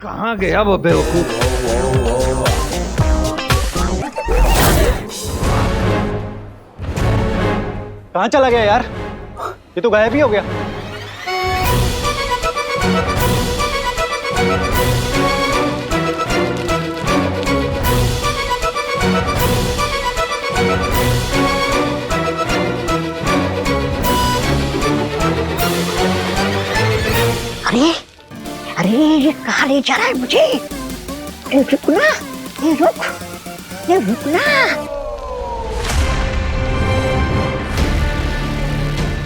कहाँ गया वो बेवकूफ? कहाँ चला गया यार? ये तो गायब ही हो गया। अरे अरे ये कहाँ ले जा रहा है मुझे? अरे रुक ना, ये रुक ना।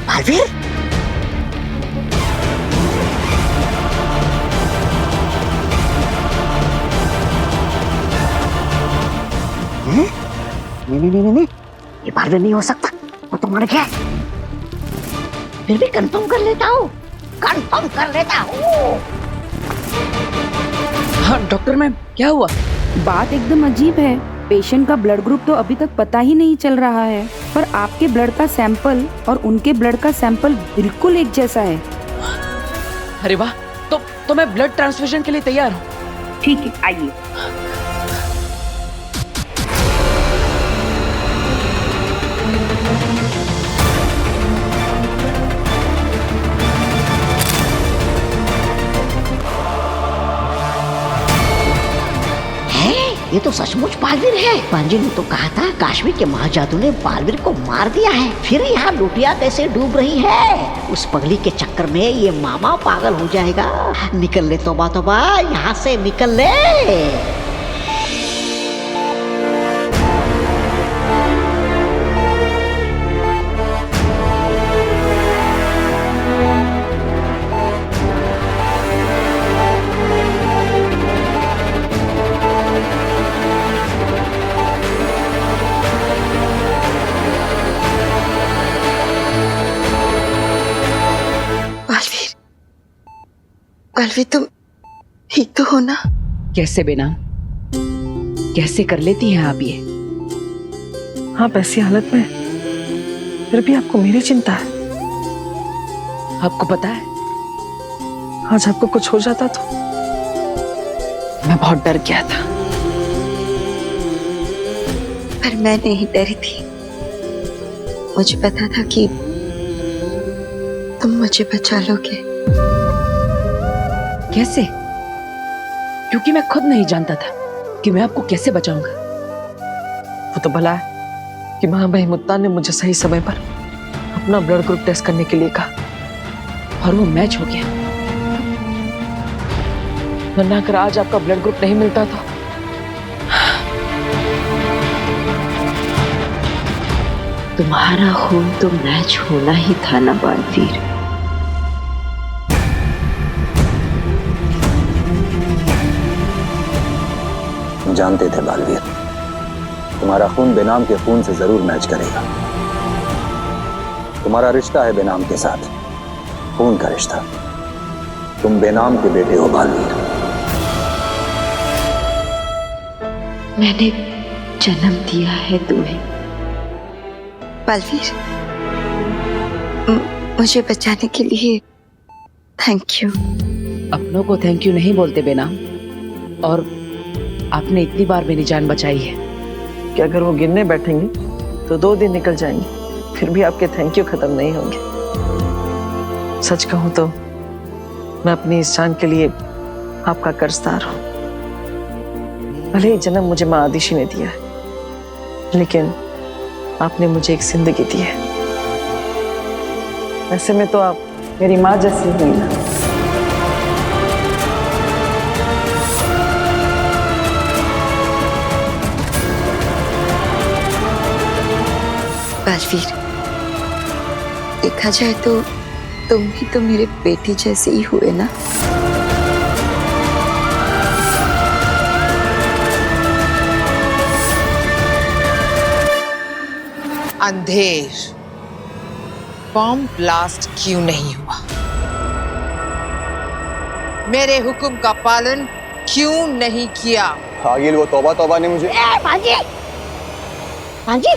बालवीर, नहीं, ये बालवीर नहीं हो सकता, वो तो मर गया। फिर भी कंफर्म कर लेता हूँ। हाँ डॉक्टर मैम, क्या हुआ? बात एकदम अजीब है। पेशेंट का ब्लड ग्रुप तो अभी तक पता ही नहीं चल रहा है, पर आपके ब्लड का सैंपल और उनके ब्लड का सैंपल बिल्कुल एक जैसा है। अरे वाह, तो मैं ब्लड ट्रांसफ्यूजन के लिए तैयार हूँ। ठीक है, आइए। ये तो सचमुच बालवीर है। पांजी ने तो कहा था काश्मीर के महाजादू ने बालवीर को मार दिया है। फिर यहाँ लुटिया कैसे डूब रही है? उस पगली के चक्कर में ये मामा पागल हो जाएगा। निकल ले तौबा तौबा, यहाँ से निकल ले। बालवीर, तुम ठीक तो हो ना? कैसे बेनाम, कैसे कर लेती हैं आप ये? आप ऐसी हालत में, फिर भी आपको मेरी चिंता है। आपको पता है, आज आपको कुछ हो जाता तो? मैं बहुत डर गया था। पर मैं नहीं डरी थी। मुझे पता था कि तुम मुझे बचा लोगे। कैसे? क्योंकि मैं खुद नहीं जानता था कि मैं आपको कैसे बचाऊंगा। वो तो भला है कि महामहिम मुत्ता ने मुझे सही समय पर अपना ब्लड ग्रुप टेस्ट करने के लिए कहा और वो मैच हो गया। वरना अगर आज आपका ब्लड ग्रुप नहीं मिलता तो तुम्हारा खून तो मैच होना ही था ना बालवीर। जानते थे बालवीर, तुम्हारा खून बेनाम के खून से जरूर मैच करेगा। तुम्हारा रिश्ता है बेनाम के साथ, खून का रिश्ता। तुम बेनाम के बेटे हो बालवीर। मैंने जन्म दिया है तुम्हें बालवीर। मुझे बचाने के लिए थैंक यू। अपनों को थैंक यू नहीं बोलते बेनाम, और आपने इतनी बार मेरी जान बचाई है कि अगर वो गिरने बैठेंगे तो 2 दिन निकल जाएंगे, फिर भी आपके थैंक यू खत्म नहीं होंगे। सच कहूं तो मैं अपनी इस जान के लिए आपका कर्जदार हूं। भले ही जन्म मुझे माँ आदिशी ने दिया है, लेकिन आपने मुझे एक जिंदगी दी है। ऐसे में तो आप मेरी माँ जैसी हुई ना। बालवीर, देखा जाए तो तुम भी तो मेरे बेटी जैसे ही हुए ना। अंधेर, बॉम्ब ब्लास्ट क्यों नहीं हुआ? मेरे हुक्म का पालन क्यों नहीं किया? आगिल, वो तौबा तौबा ने मुझे पांजी,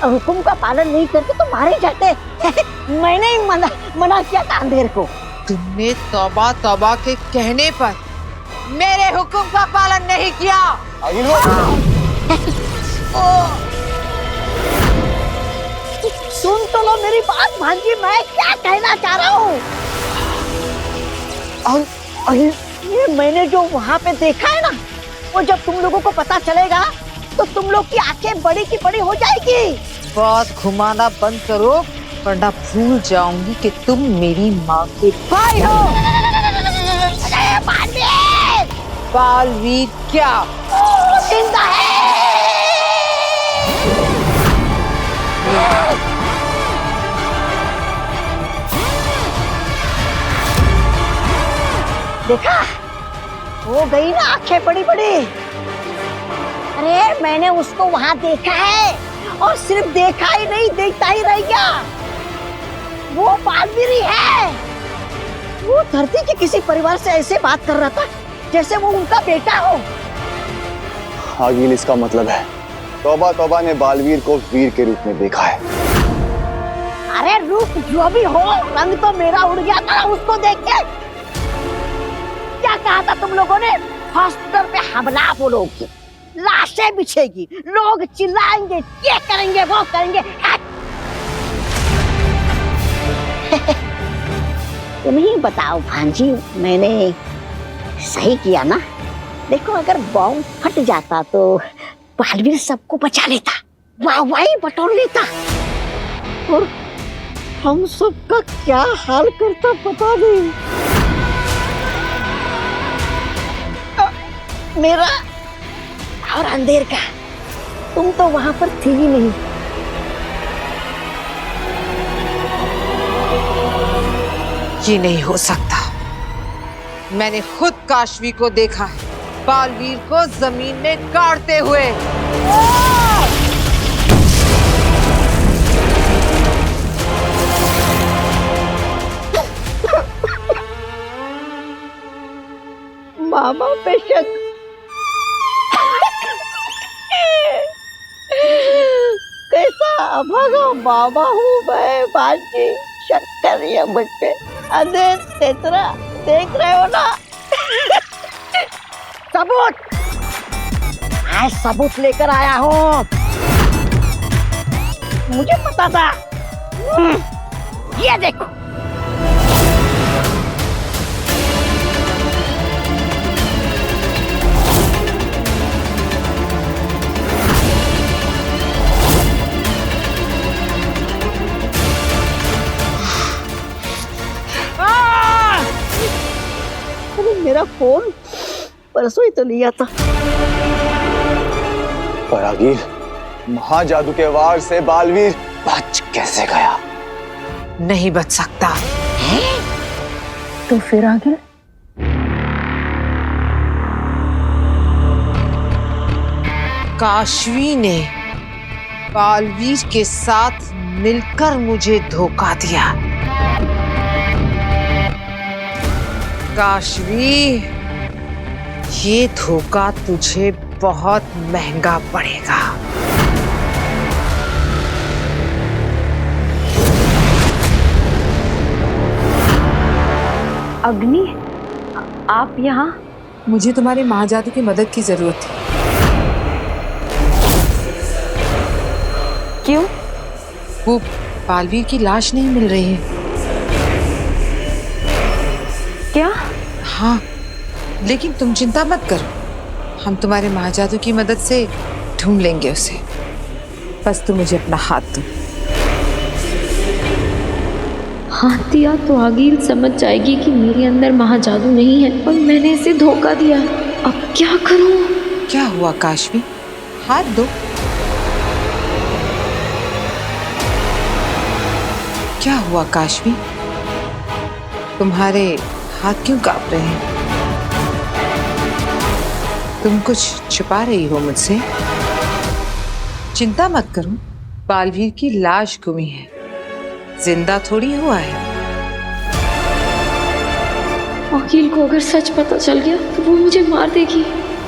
हुक्म का पालन नहीं करते तो मारे जाते। मैंने ही मना किया था अंधेर को। तुमने तौबा तौबा के कहने पर मेरे हुक्म का पालन नहीं किया। सुन तो लो मेरी बात भांजी, मैं क्या कहना चाह रहा हूँ। और ये मैंने जो वहाँ पे देखा है ना, वो जब तुम लोगों को पता चलेगा तो तुम लोग की आंखें बड़ी की बड़ी हो जाएगी। बात घुमाना बंद करो, वरना भूल जाऊंगी कि तुम मेरी माँ के भाई हो। बालवीर क्या जिंदा है? देखा, हो गई ना आंखें बड़ी बड़ी। अरे मैंने उसको वहां देखा है, और सिर्फ देखा ही नहीं, देखता ही रह गया। वो बालवीर ही है। वो धरती के किसी परिवार से ऐसे बात कर रहा था जैसे वो उनका बेटा हो। आगिल, इसका मतलब है तौबा तौबा ने बालवीर को वीर के रूप में देखा है। अरे रूप जो भी हो, रंग तो मेरा उड़ गया था उसको देख के। क्या कहा था तुम लोगों ने? हॉस्पिटल पे हमला बोलोगी, लाशें बिछेगी, लोग चिल्लाएंगे, ये करेंगे वो करेंगे। तुम ही बताओ भांजी, मैंने सही किया ना? देखो, अगर बॉम्ब फट जाता तो बालवीर सबको बचा लेता, वाहवाही बटोर लेता, और हम सबका क्या हाल करता पता नहीं। मेरा और अंधेर का, तुम तो वहां पर थी ही नहीं। ये नहीं हो सकता। मैंने खुद काशवी को देखा है, बालवीर को जमीन में गाड़ते हुए। मामा पे शक। कैसा अभागा मामा हूँ मैं भांजी, शक कर रही है मुझ पे। अरे तेतरा, देख रहे हो ना? सबूत, मैं सबूत लेकर आया हूँ। मुझे पता था। ये देखो। मेरा फोन परसों ही तो लिया था। पर आगिल, महाजादू के वार से बालवीर बच कैसे गया? नहीं बच सकता। तो फिर आगे? काशवी ने बालवीर के साथ मिलकर मुझे धोखा दिया। काशवी, ये धोखा तुझे बहुत महंगा पड़ेगा। अग्नि, आप यहाँ? मुझे तुम्हारे महाजादू की मदद की जरूरत थी। क्यों? वो बालवीर की लाश नहीं मिल रही है। क्या? हाँ, लेकिन तुम चिंता मत करो, हम तुम्हारे महाजादू की मदद से ढूंढ लेंगे उसे। बस तुम मुझे अपना हाथ दो। हाथ दिया तो आगिल समझ जाएगी कि मेरे अंदर महाजादू नहीं है और मैंने इसे धोखा दिया। अब क्या करूं? क्या हुआ काशवी? हाथ दो। क्या हुआ काशवी? तुम्हारे हाथ क्यों कांप रहे हैं? तुम कुछ छुपा रही हो मुझसे? चिंता मत करो, बालवीर की लाश गुमी है, जिंदा थोड़ी हुआ है। वकील को अगर सच पता चल गया तो वो मुझे मार देगी।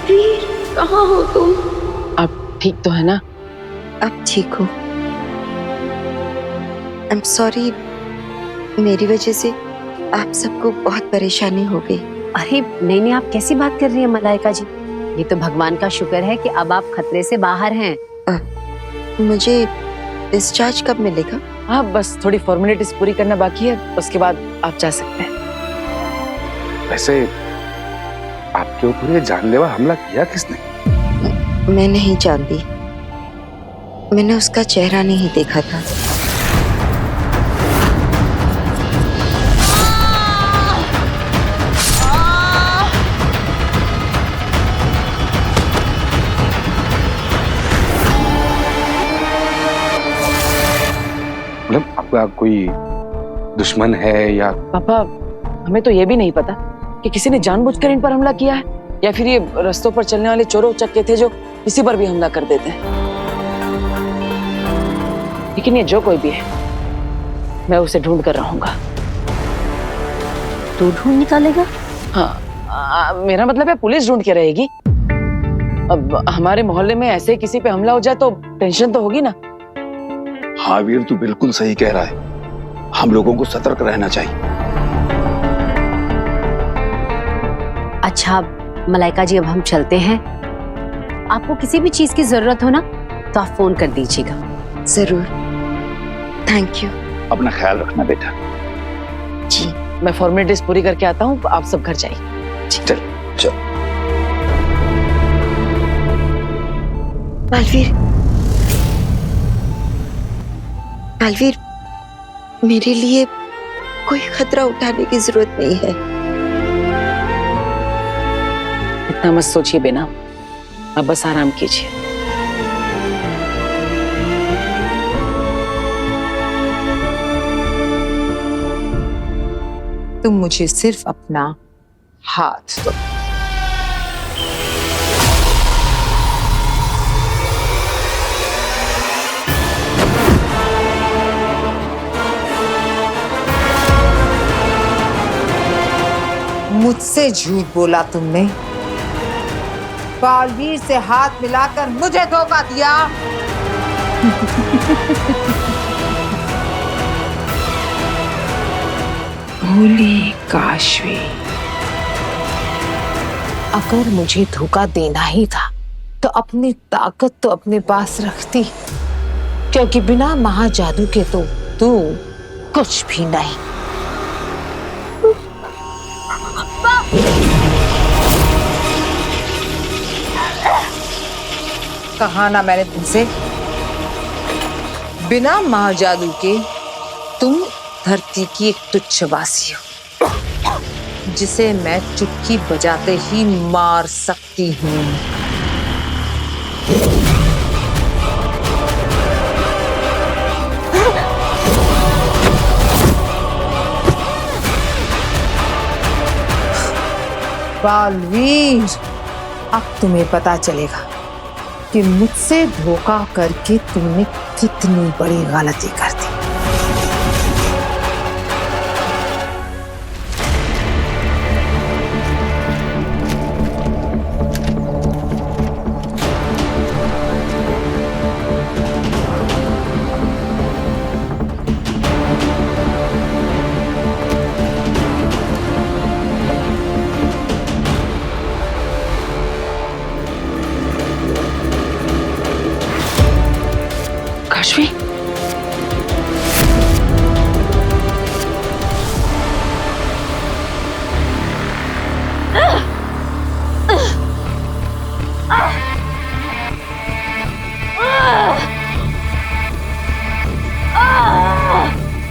वीर, कहाँ हो तुम? अब ठीक तो है ना? अब ठीक हो? I'm sorry, मेरी वजह से आप सबको बहुत परेशानी हो गई। अरे नहीं नहीं, आप कैसी बात कर रही हैं मलाइका जी? ये तो भगवान का शुक्र है कि अब आप खतरे से बाहर हैं। मुझे डिस्चार्ज कब मिलेगा? हाँ, बस थोड़ी फॉर्मेलिटीज पूरी करना बाकी है, उसके बाद आप जा सकते हैं। वैसे आपके ऊपर ये जानलेवा हमला किया किसने? मैं नहीं जानती, मैंने उसका चेहरा नहीं देखा था। मतलब आपका कोई दुश्मन है या? पापा, हमें तो ये भी नहीं पता कि किसी ने जानबूझकर इन पर हमला किया है या फिर ये रास्तों पर चलने वाले चोरों चक्के थे जो किसी पर भी हमला कर देते हैं। लेकिन ये जो कोई भी है, मैं उसे ढूंढ कर रहूंगा। तू ढूंढ निकालेगा? हाँ, मेरा मतलब है पुलिस ढूंढ के रहेगी। अब हमारे मोहल्ले में ऐसे किसी पे हमला हो जाए तो टेंशन तो होगी ना। हाँ वीर, तू बिल्कुल सही कह रहा है, हम लोगों को सतर्क रहना चाहिए। अच्छा मलाइका जी, अब हम चलते हैं। आपको किसी भी चीज की जरूरत हो ना तो आप फोन कर दीजिएगा। जरूर, थैंक यू। अपना ख्याल रखना बेटा। जी। मैं फॉर्मेलिटीज पूरी करके आता हूँ, आप सब घर जाइए। चल चल। बालवीर, बालवीर, मेरे लिए कोई खतरा उठाने की जरूरत नहीं है। इतना मत सोचिए बेना, अब बस आराम कीजिए। तुम मुझे सिर्फ अपना हाथ दो। मुझसे झूठ बोला तुमने, बालवीर से हाथ मिलाकर मुझे धोखा दिया। भोली काशवी, अगर मुझे धोखा देना ही था तो अपनी ताकत तो अपने पास रखती, क्योंकि बिना महाजादू के तो तू कुछ भी नहीं। कहा ना मैंने तुमसे, बिना महाजादू के तुम धरती की एक तुच्छ वासी हो, जिसे मैं चुटकी बजाते ही मार सकती हूँ। बालवीर, अब तुम्हें पता चलेगा कि मुझसे धोखा करके तुमने कितनी बड़ी गलती कर दी। काशवी,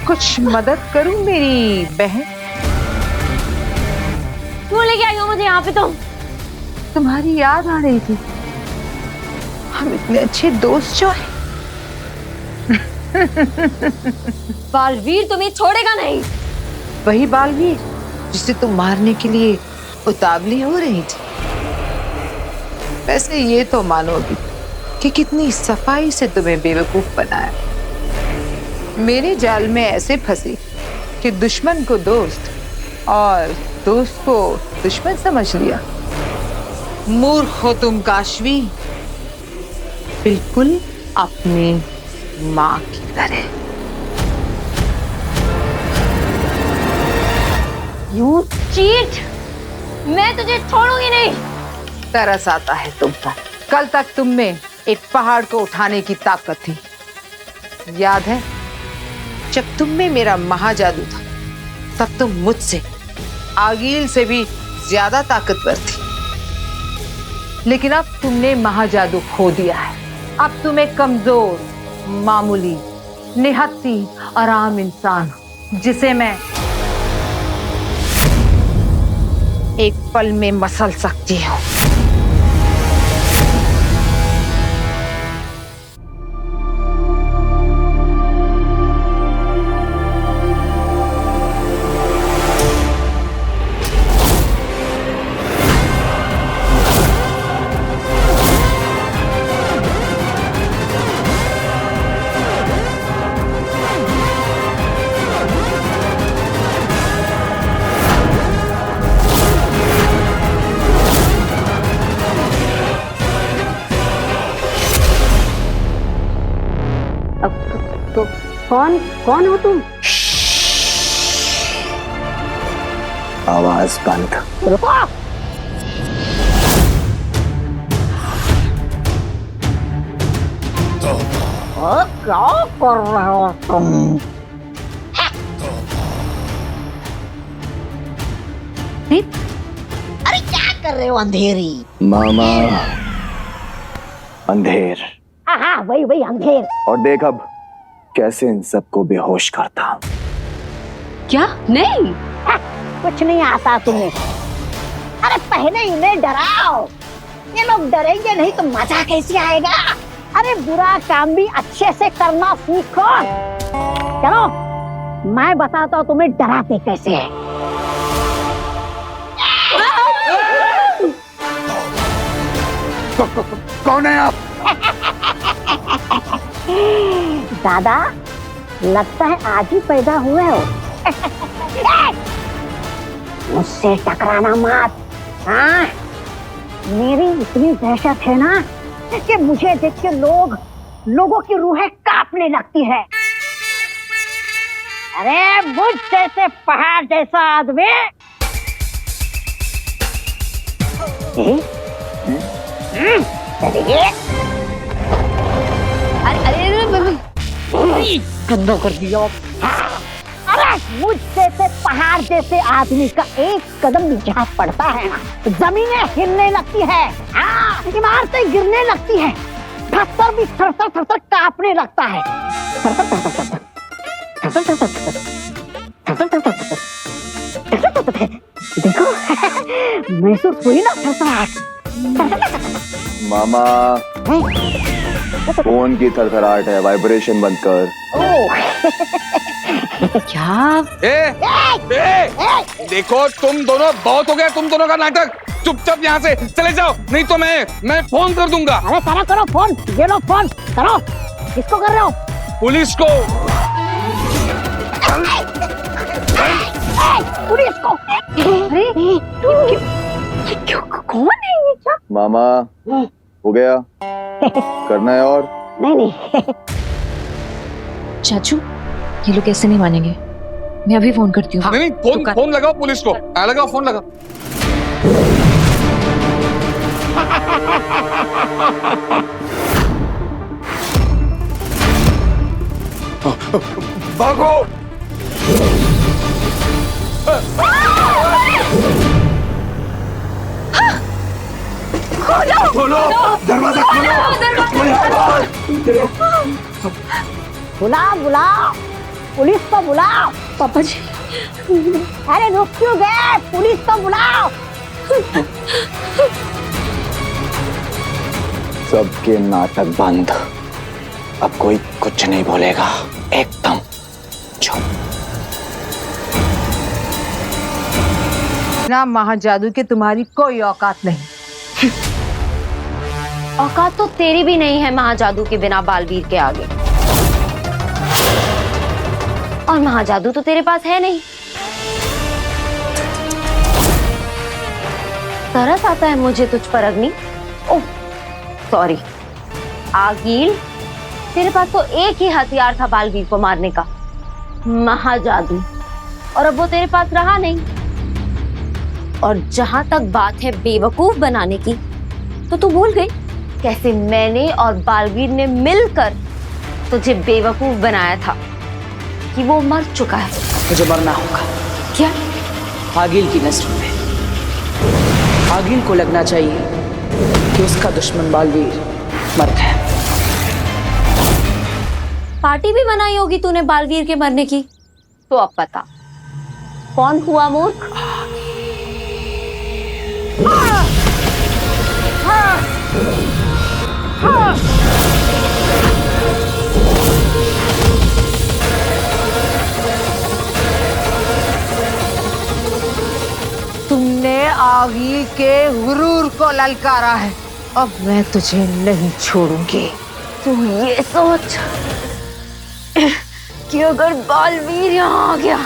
कुछ मदद करूं मेरी बहन? क्यों लेके आई हो मुझे यहाँ पे? तुम्हारी याद आ रही थी, हम इतने अच्छे दोस्त जो हैं। बालवीर तुम्हें छोड़ेगा नहीं। वही बालवीर जिसे तुम मारने के लिए उतावली हो रही थी। वैसे ये तो मानोगी कि कितनी सफाई से तुम्हें बेवकूफ बनाया। मेरे जाल में ऐसे फंसी कि दुश्मन को दोस्त और दोस्त को दुश्मन समझ लिया। मूर्ख हो तुम काशवी, बिल्कुल अपनी माँ की तरह। You cheat! मैं तुझे छोड़ूंगी नहीं। तरस आता है तुम पर। कल तक तुम में एक पहाड़ को उठाने की ताकत थी, याद है? जब तुम में मेरा महाजादू था तब तुम मुझसे, आगील से भी ज्यादा ताकतवर थी। लेकिन अब तुमने महाजादू खो दिया है। अब तुम एक कमजोर, मामूली, निहत्ती आराम इंसान हो, जिसे मैं एक पल में मसल सकती हूँ। कौन हो तुम? आवाज बंद। रुको। क्या कर रहे हो तुम? अरे क्या कर रहे हो अंधेरी? मामा अंधेर। हाँ वही अंधेर। और देख अब कैसे इन सबको बेहोश करता हूं। क्या? नहीं, कुछ नहीं आता तुम्हें। अरे पहले इन्हें डराओ, ये लोग डरेंगे नहीं तो मजा कैसे आएगा? अरे बुरा काम भी अच्छे से करना सीखो। चलो मैं बताता हूँ तुम्हें डराते कैसे है। कौन है आप? दादा लगता है आज ही पैदा हुए हो। मुझसे टकराना मत। हाँ मेरी इतनी दहशत है ना कि मुझे देख के लोगों की रूहें कांपने लगती है। अरे मुझ जैसे पहाड़ जैसा आदमी गंदा कर दिया। अरे मुझ जैसे पहाड़ जैसे आदमी का एक कदम भी जहाँ पड़ता है ना जमीनें हिलने लगती है। हाँ इमारतें गिरने लगती है, पत्थर भी थर-थर कांपने लगता है। देखो महसूस हुई ना थरथराहट? मामा फोन की थरथराहट है, वाइब्रेशन बंद कर। क्या? देखो तुम दोनों, बहुत हो गया तुम दोनों का नाटक। चुपचाप यहाँ से चले जाओ, नहीं तो मैं फोन कर दूंगा। अरे करो फोन, ये लो फोन करो। किसको कर रहे हो? पुलिस को। पुलिस को? कौन है ये? मामा हो गया, करना है और? नहीं। चाचू ये लोग ऐसे नहीं मानेंगे, मैं अभी फोन करती हूँ। नहीं फोन लगाओ पुलिस को। लगाओ फोन लगाओ। भागो। खोलो दरवाजा, बुलाओ पुलिस को बुलाओ। पापा जी। अरे रुक क्यों गए? पुलिस को बुलाओ। सबके नाटक बंद, अब कोई कुछ नहीं बोलेगा, एकदम चुप। ना महाजादू के तुम्हारी कोई औकात नहीं। औकात तो तेरी भी नहीं है महाजादू के बिना बालवीर के आगे, और महाजादू तो तेरे पास है नहीं। तरस आता है मुझे तुझ पर अग्नि। ओह सॉरी आगील, तेरे पास तो एक ही हथियार था बालवीर को मारने का, महाजादू, और अब वो तेरे पास रहा नहीं। और जहां तक बात है बेवकूफ बनाने की, तो तू भूल गई कैसे मैंने और बालवीर ने मिलकर तुझे बेवकूफ बनाया था कि वो मर चुका है। मुझे मरना होगा। क्या? आगिल की नजरों में आगिल को लगना चाहिए कि उसका दुश्मन बालवीर मर गया। पार्टी भी बनाई होगी तूने बालवीर के मरने की, तो अब पता कौन हुआ मूर्ख। तुमने आगी के गुरूर को ललकारा है, अब मैं तुझे नहीं छोड़ूंगी। तू ये सोच कि अगर बालवीर यहाँ आ गया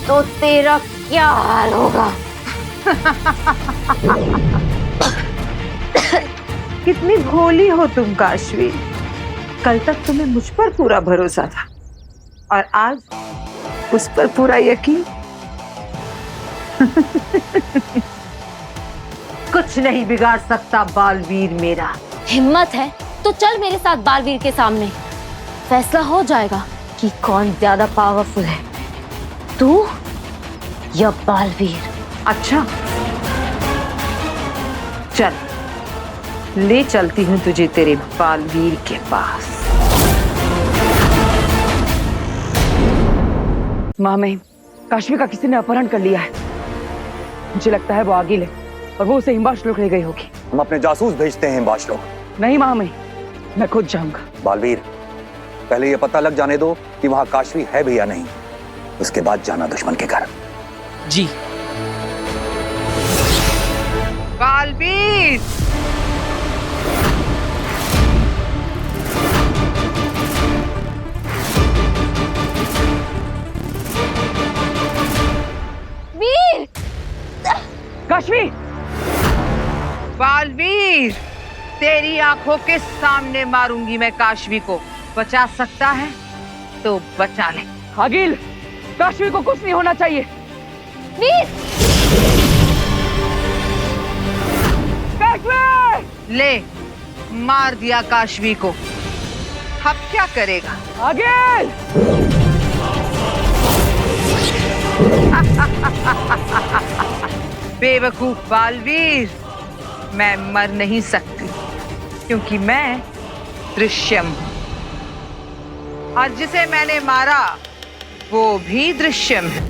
तो तेरा क्या हाल होगा। कितनी भोली हो तुम काशवी। कल तक तुम्हें मुझ पर पूरा भरोसा था और आज उस पर पूरा यकीन। कुछ नहीं बिगाड़ सकता बालवीर मेरा। हिम्मत है तो चल मेरे साथ बालवीर के सामने, फैसला हो जाएगा कि कौन ज्यादा पावरफुल है, तू या बालवीर। अच्छा चल, ले चलती हूँ तुझे तेरे बालवीर के पास। माँ, मैं काश्मी का किसी ने अपहरण कर लिया है। मुझे लगता है वो आगिल है और वो उसे हिम्बाश लोग ले गई होगी। हम अपने जासूस भेजते हैं हिम्बाश लोग। नहीं माँ, मैं खुद जाऊंगा। बालवीर, पहले ये पता लग जाने दो कि वहां काशवी है भी या नहीं, उसके बाद जाना दुश्मन के घर। जी। बालवीर, वीर, काशवी, बालवीर, तेरी आंखों के सामने मारूंगी मैं काशवी को। बचा सकता है तो बचा ले। आगिल, काशवी को कुछ नहीं होना चाहिए। वीर, काशवी! ले, मार दिया काशवी को। अब क्या करेगा? आगिल! बेवकूफ बालवीर, मैं मर नहीं सकती क्योंकि मैं दृश्यम हूं और जिसे मैंने मारा वो भी दृश्यम है।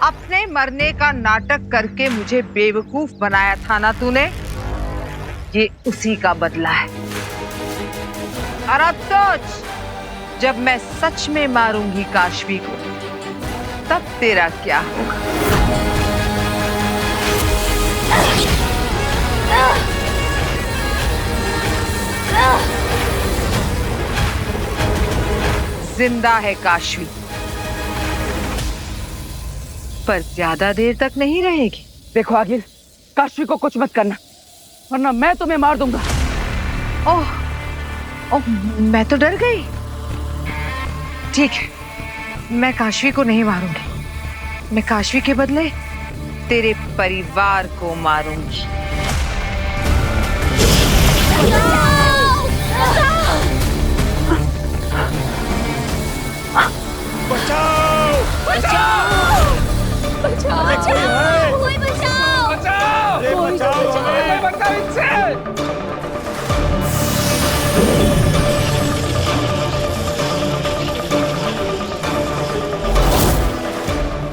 अपने मरने का नाटक करके मुझे बेवकूफ बनाया था ना तूने, ये उसी का बदला है। और अब सोच, जब मैं सच में मारूंगी काशवी को तब तेरा क्या होगा। जिंदा है काशवी, पर ज्यादा देर तक नहीं रहेगी। देखो आगिल, काशवी को कुछ मत करना वरना मैं तुम्हें मार दूंगा। ओह, मैं तो डर गई। ठीक है, मैं काशवी को नहीं मारूंगी। मैं काशवी के बदले तेरे परिवार को मारूंगी। बचाओ! बचाओ! बचाओ! बचाओ! कोई बचाओ! बचाओ! ये बचाओ! हमें बचाओ इनसे!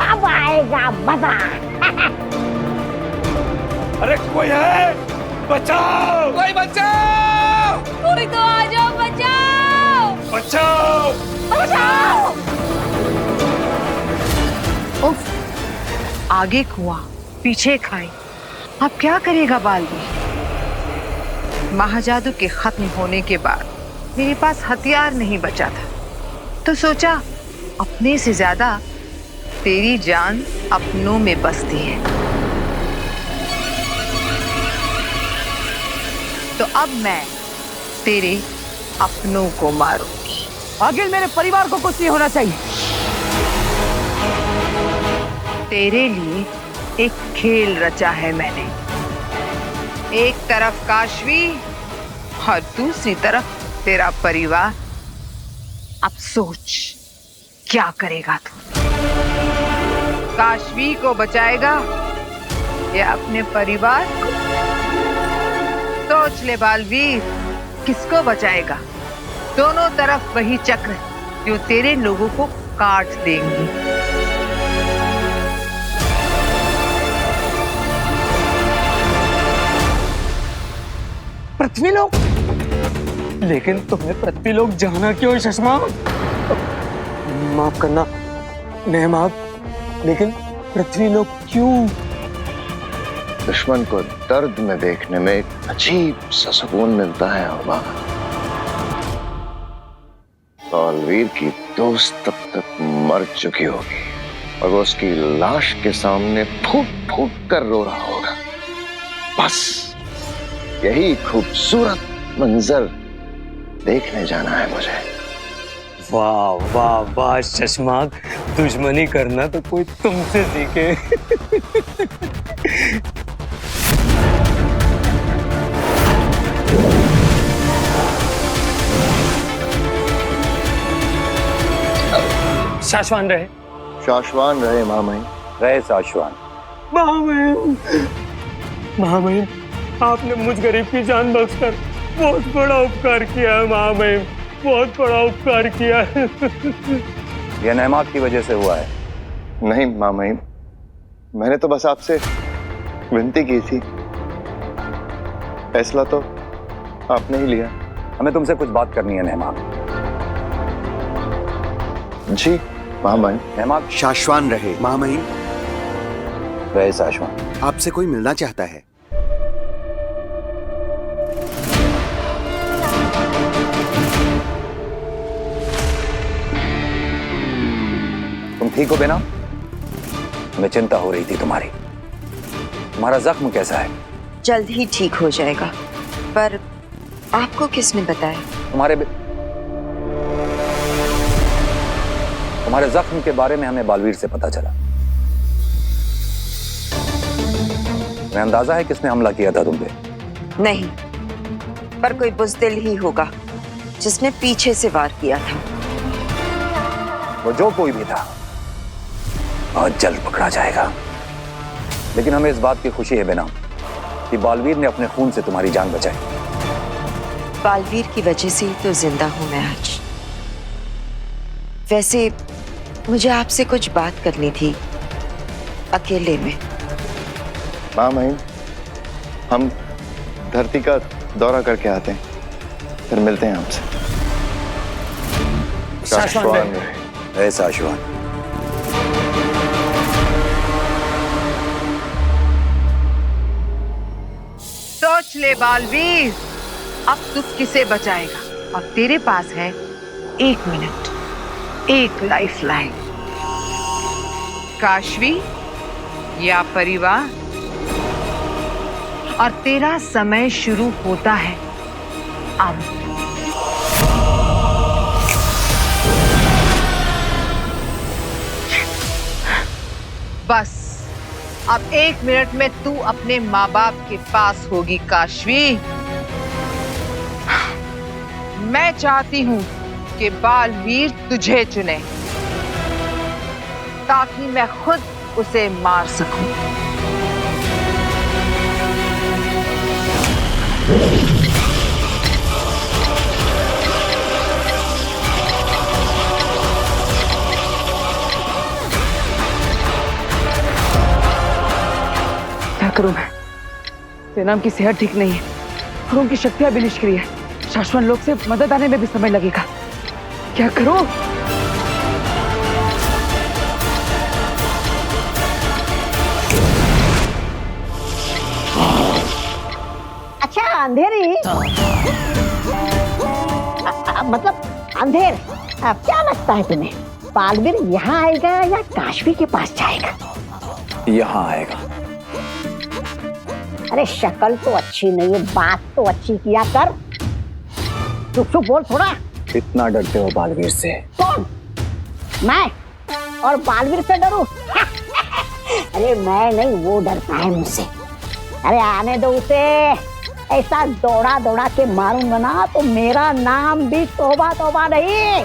अब आएगा मजा। अरे कोई है? बचाओ! कोई बचाओ! कोई तो आ जाओ, बचाओ! बचाओ! बचाओ! उफ, आगे कुआं पीछे खाई, अब क्या करेगा बालवीर? महाजादू के खत्म होने के बाद मेरे पास हथियार नहीं बचा था, तो सोचा अपने से ज्यादा तेरी जान अपनों में बसती है। तो अब मैं तेरे अपनों को मारूंगी। आगिल, मेरे परिवार को कुछ नहीं होना चाहिए। तेरे लिए खेल रचा है मैंने। एक तरफ काशवी और दूसरी तरफ तेरा परिवार। अब सोच क्या करेगा तू? काशवी को बचाएगा या अपने परिवार को? सोच ले बालवीर, किसको बचाएगा? दोनों तरफ वही चक्र जो तेरे लोगों को काट देंगे। पृथ्वीलोक? लेकिन तुम्हें पृथ्वीलोक जाना क्यों चश्मा? माफ करना नेहमाग, लेकिन पृथ्वीलोक क्यों? दुश्मन को दर्द में देखने में एक अजीब सा सुकून मिलता है अम्मा। बालवीर की दोस्त तब तक मर चुकी होगी और वो उसकी लाश के सामने फूट फूट कर रो रहा होगा। बस यही खूबसूरत मंजर देखने जाना है मुझे। वाह वाह वाह चश्मा, दुश्मनी करना तो कोई तुमसे सीखे। शाश्वान रहे। शाश्वान रहे महामहिम। रहे शाश्वान। महामहिम, महामहिम, आपने मुझ गरीब की जान बख्शकर बहुत बड़ा उपकार किया है महामहिम, बहुत बड़ा उपकार किया है। यह नेहमाग की वजह से हुआ है। नहीं महामहिम, मैंने तो बस आपसे विनती की थी। फैसला तो आपने ही लिया। हमें तुमसे कुछ बात करनी है नेहमाग। जी महामहिम। नेहमाग। शाश्वान रहे महामहिम। रहे शाश्वान। आपसे कोई मिलना चाहता है। तुम ठीक हो बेना? हमें चिंता हो रही थी तुम्हारी। तुम्हारा जख्म कैसा है? जल्द ही ठीक हो जाएगा। पर आपको किसने बताया? तुम्हारे जख्म के बारे में हमें बालवीर से पता चला। तुम्हें अंदाजा है किसने हमला किया था तुम पे? नहीं, पर कोई बुज़दिल ही होगा जिसने पीछे से वार किया था। वो जो कोई भी था बहुत जल्द पकड़ा जाएगा। लेकिन हमें इस बात की खुशी है बेना कि बालवीर ने अपने खून से तुम्हारी जान बचाई। बालवीर की वजह से ही तो जिंदा हूं मैं आज। वैसे मुझे आपसे कुछ बात करनी थी, अकेले में। महामहिम, हम धरती का दौरा करके आते हैं, फिर मिलते हैं आपसे। शाश्वान रहे शाश्वान। सोच ले बालवीर, अब तू किसे बचाएगा? और तेरे पास है 1 मिनट, एक लाइफलाइन। काशवी या परिवार? और तेरा समय शुरू होता है अब। बस अब 1 मिनट में तू अपने माँ बाप के पास होगी काशवी। मैं चाहती हूं कि बालवीर तुझे चुने ताकि मैं खुद उसे मार सकूं। क्या करूं मैं? सेनाम की सेहत ठीक नहीं है और उनकी शक्तियां भी निष्क्रिय है। शाश्वत लोग से मदद आने में भी समय लगेगा। क्या करूं? अच्छा अंधेरी, मतलब अंधेर, अब क्या लगता है तुम्हें बालवीर यहाँ आएगा या काशवी के पास जाएगा? यहाँ आएगा। अरे शक्ल तो अच्छी नहीं है, बात तो अच्छी किया कर। चुप चुप बोल थोड़ा। इतना डरते हो बालवीर से? कौन? मैं? और बालवीर से डरूं? अरे मैं नहीं, वो डरता है मुझसे। अरे आने दो उसे, ऐसा दौड़ा दौड़ा के मारूंगा ना तो मेरा नाम भी तौबा तौबा नहीं।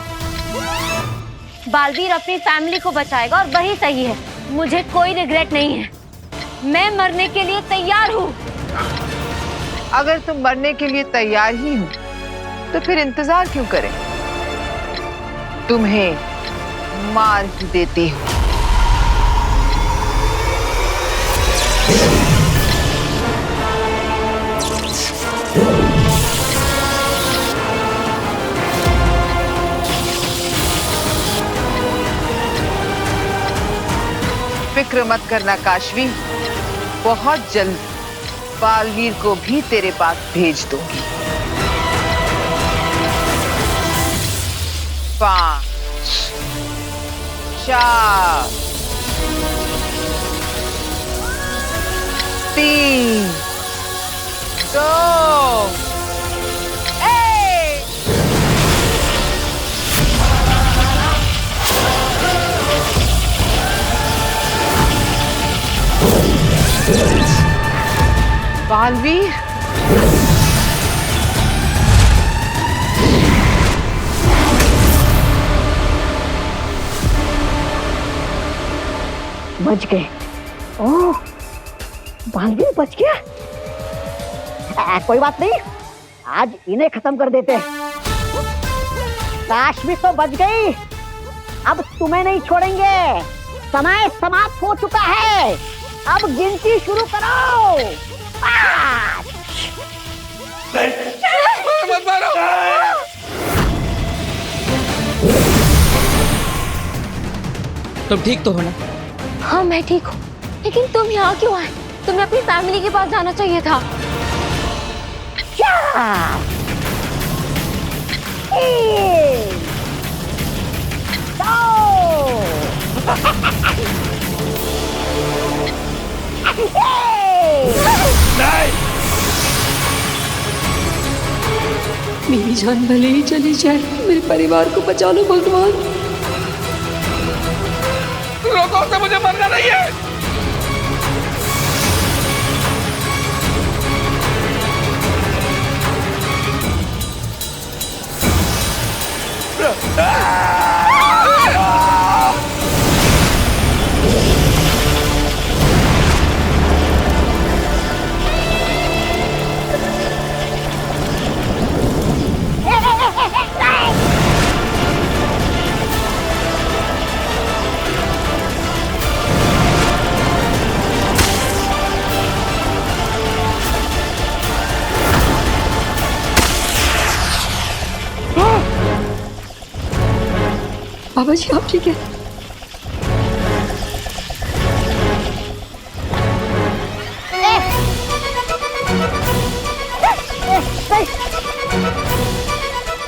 बालवीर अपनी फैमिली को बचाएगा और वही सही है। मुझे कोई रिग्रेट नहीं है, मैं मरने के लिए तैयार हूँ। अगर तुम मरने के लिए तैयार ही हो तो फिर इंतजार क्यों करें? तुम्हें मार ही देती हूँ। फिक्र मत करना काशवी, बहुत जल्द बालवीर को भी तेरे पास भेज दूंगी। 5 4 3 2 1। बालवीर, बच गए। ओह, बालवीर बच गया। कोई बात नहीं, आज इन्हें खत्म कर देते हैं। काशवी तो बच गई, अब तुम्हें नहीं छोड़ेंगे। समय समाप्त हो चुका है, अब गिनती शुरू करो। 5 मत मारो। तुम ठीक तो हो ना? हाँ मैं ठीक हूँ, लेकिन तुम यहाँ क्यों आए? तुम्हें अपनी फैमिली के पास जाना चाहिए था। 4 3 मेरी जान भले ही चली जाए, मेरे परिवार को बचा लो भगवान। रोको उसे, मुझे मरना नहीं है। बाबा जी आप ठीक है?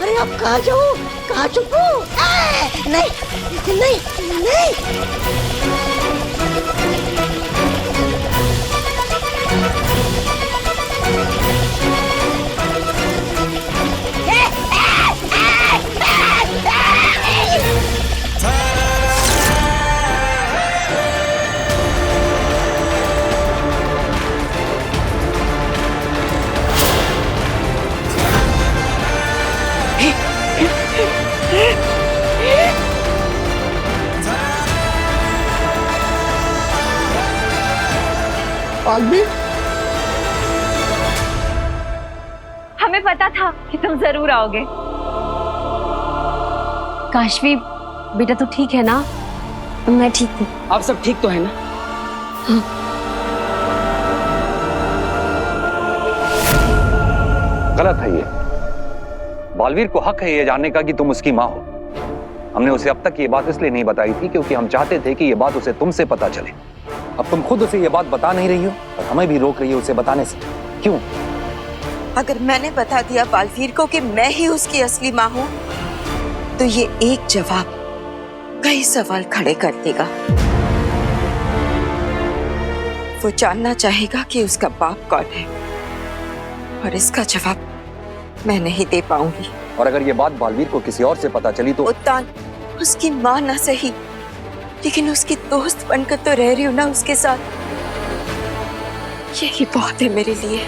अरे आप कहाँ जाओ, कहाँ छुपो? नहीं नहीं नहीं। बालवीर, हमें पता था कि तुम जरूर आओगे। काशवी बेटा तो ठीक है ना? मैं ठीक हूँ। आप सब ठीक तो है ना? गलत है ये। बालवीर को हक है ये जानने का कि तुम उसकी माँ हो। हमने उसे अब तक ये बात इसलिए नहीं बताई थी क्योंकि हम चाहते थे कि ये बात उसे तुमसे पता चले। अब तुम खुद उसे ये बात बता नहीं रही हो और हमें भी रोक रही हो उसे बताने से। क्यों? अगर मैंने बता दिया बालवीर को कि मैं ही उसकी असली माँ हूँ, तो ये एक जवाब कई सवाल खड़े कर देगा। वो जानना चाहेगा कि उसका बाप कौन है, और इसका जवाब मैं नहीं दे पाऊंगी। और अगर ये बात बालवीर को किसी और से पता चली तो उत्तान उसकी माँ ना सही, लेकिन उसकी दोस्त बनकर तो रह रही हूं ना उसके साथ। यही बहुत है मेरे लिए।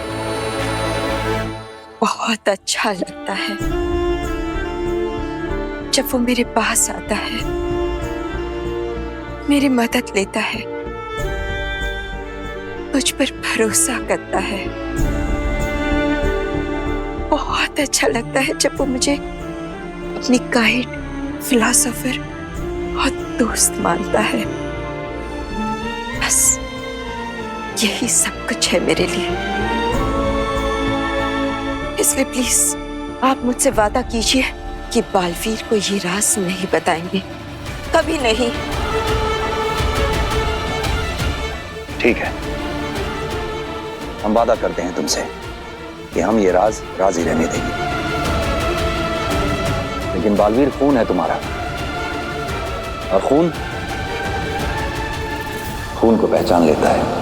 बहुत अच्छा लगता है जब वो मेरे पास आता है, मेरी मदद लेता है, मुझ पर भरोसा करता है। बहुत अच्छा लगता है जब वो मुझे अपनी गाइड, फिलॉसफर और दोस्त मानता है। बस यही सब कुछ है मेरे लिए। इसलिए प्लीज आप मुझसे वादा कीजिए कि बालवीर को ये राज नहीं बताएंगे, कभी नहीं। ठीक है, हम वादा करते हैं तुमसे कि हम ये राज ही रहने देंगे। लेकिन बालवीर खून है तुम्हारा, और खून को पहचान लेता है।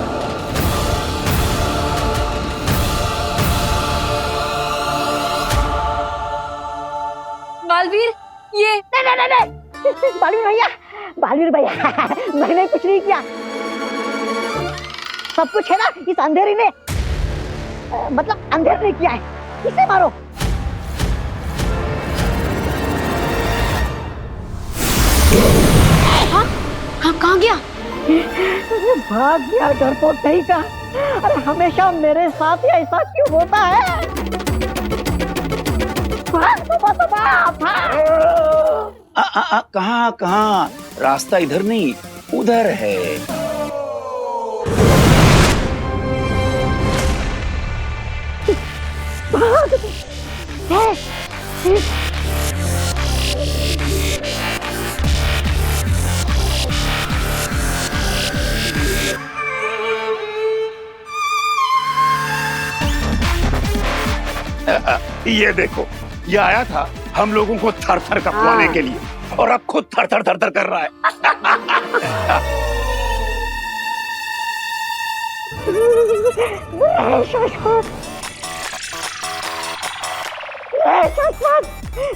बालवीर, ये नहीं बालवीर भैया मैंने कुछ नहीं किया। सब कुछ है ना इस अंधेरी ने, मतलब अंधेरे ने किया है। इसे मारो। हाँ, कहाँ गया? भाग गया, डरपोक नहीं का। अरे हमेशा मेरे साथ ही ऐसा क्यों होता है? कहाँ? रास्ता इधर नहीं, उधर है। ये देखो, ये आया था हम लोगों को थर थर कपवाने के लिए, और अब खुद थर थर कर रहा है।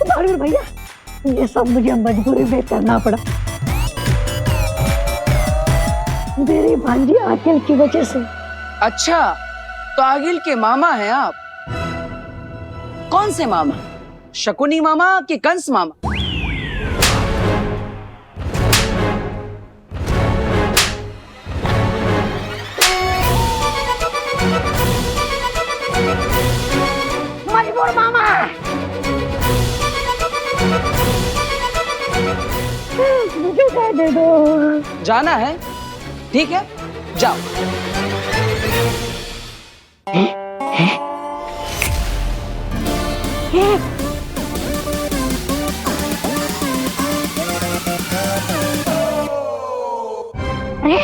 बालवीर भैया, ये सब मुझे मजबूरी में करना पड़ा, मेरी भांजी आकिल की वजह से। अच्छा, तो आगिल के मामा हैं आप? कौन से मामा? शकुनी मामा कि कंस मामा? मजबूर मामा। मुझे दे दो। जाना है? ठीक है, जाओ। अरे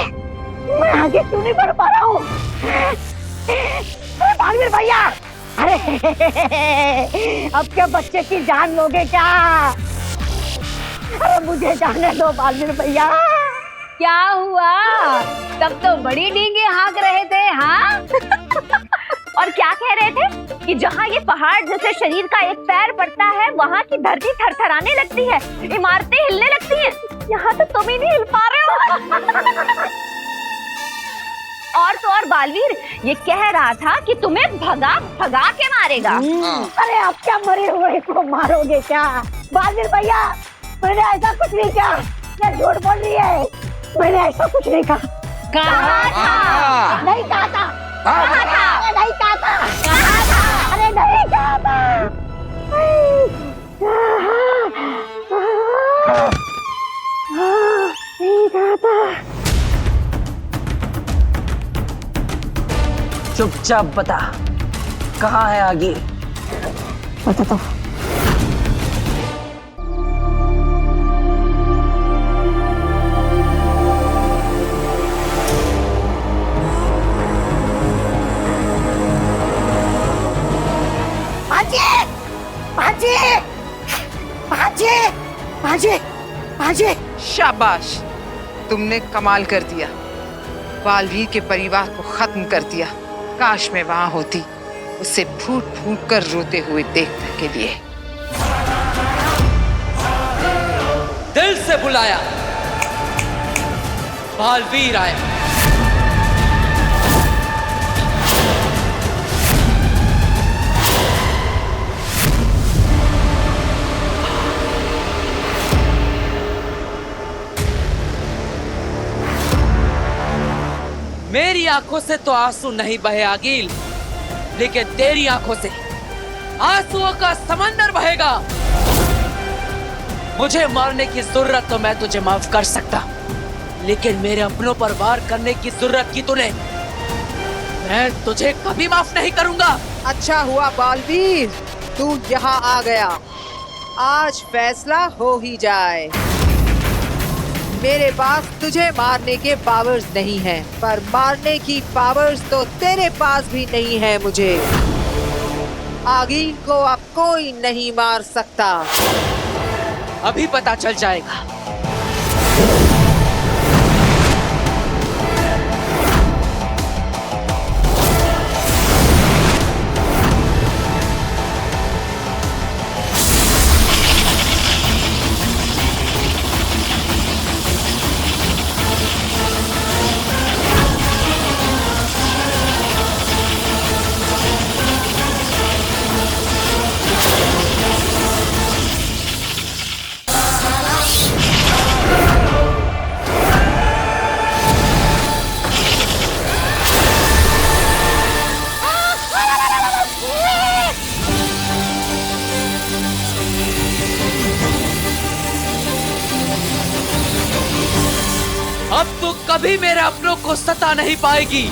मैं आगे क्यों नहीं बढ़ पा रहा हूँ? बालवीर भैया, अरे अब क्या बच्चे की जान लोगे क्या? अरे मुझे जाने दो बालवीर भैया। क्या हुआ? तब तो बड़ी डींगे हाँक रहे थे, हाँ? और क्या कह रहे थे कि जहाँ ये पहाड़ जैसे शरीर का एक पैर पड़ता है, वहाँ की धरती थरथराने लगती है, इमारतें हिलने लगती हैं। यहाँ तो तुम ही नहीं हिल पा रहे हो। और तो और बालवीर ये कह रहा था कि तुम्हें भगा के मारेगा। अरे आप क्या मरे हुए को मारोगे क्या? बालवीर भैया, मैंने ऐसा कुछ नहीं किया। ये झूठ बोल रही है, मैंने ऐसा कुछ नहीं कहा। कहा था? नहीं कहा था। कहा था? नहीं कहा था। कहा था? अरे नहीं कहा था। नहीं कहा था। चुपचाप बता, कहाँ है आगे? बता तो। भांजे, शाबाश, तुमने कमाल कर दिया। बालवीर के परिवार को खत्म कर दिया। काश मैं वहां होती, उसे फूट फूट कर रोते हुए देखने के लिए। दिल से बुलाया, बालवीर आया। मेरी आंखों से तो आंसू नहीं बहे आगिल, लेकिन तेरी आंखों से आंसुओं का समंदर बहेगा। मुझे मारने की जरूरत तो मैं तुझे माफ कर सकता, लेकिन मेरे अपनों पर वार करने की जरूरत की तूने, मैं तुझे कभी माफ नहीं करूंगा। अच्छा हुआ बालवीर, तू यहाँ आ गया। आज फैसला हो ही जाए। मेरे पास तुझे मारने के पावर्स नहीं हैं, पर मारने की पावर्स तो तेरे पास भी नहीं है। मुझे आगिल को अब कोई नहीं मार सकता। अभी पता चल जाएगा। अब तू कभी मेरे अपनों को सता नहीं पाएगी।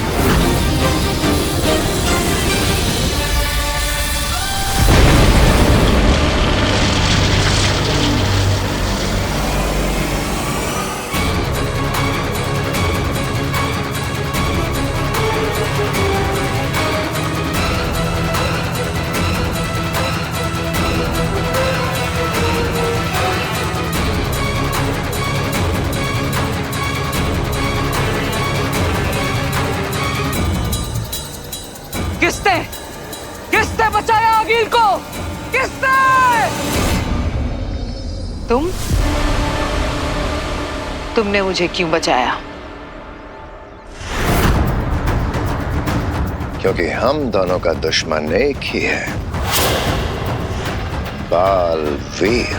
किसने बचाया आगिल को? किसने? तुमने मुझे क्यों बचाया? क्योंकि हम दोनों का दुश्मन एक ही है, बालवीर।